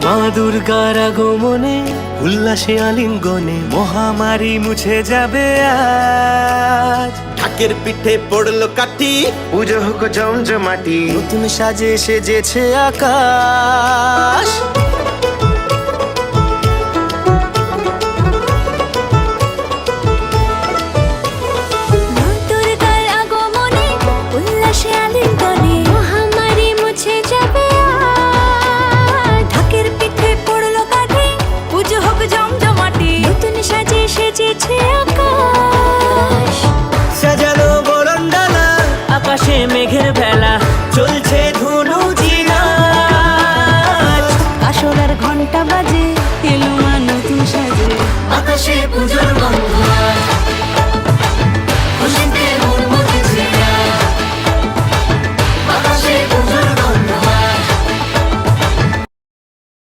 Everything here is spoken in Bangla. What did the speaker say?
মা দুর্গার আগমনে উল্লাসে আলিঙ্গনে মহামারী মুছে যাবে আজ। ঢাকের পিঠে পড়লো কাঠি, পুজো হোক জমজমাটি, নতুন সাজে সেজেছে আকাশ। সাজানো বরণডালা, আকাশে মেঘের ভেলা, চলছে ধুনুচি নাচ। আসরার ঘন্টা বাজে, এলো মা নতুন সাজে, আকাশে পুজোর গন্ধ আজ।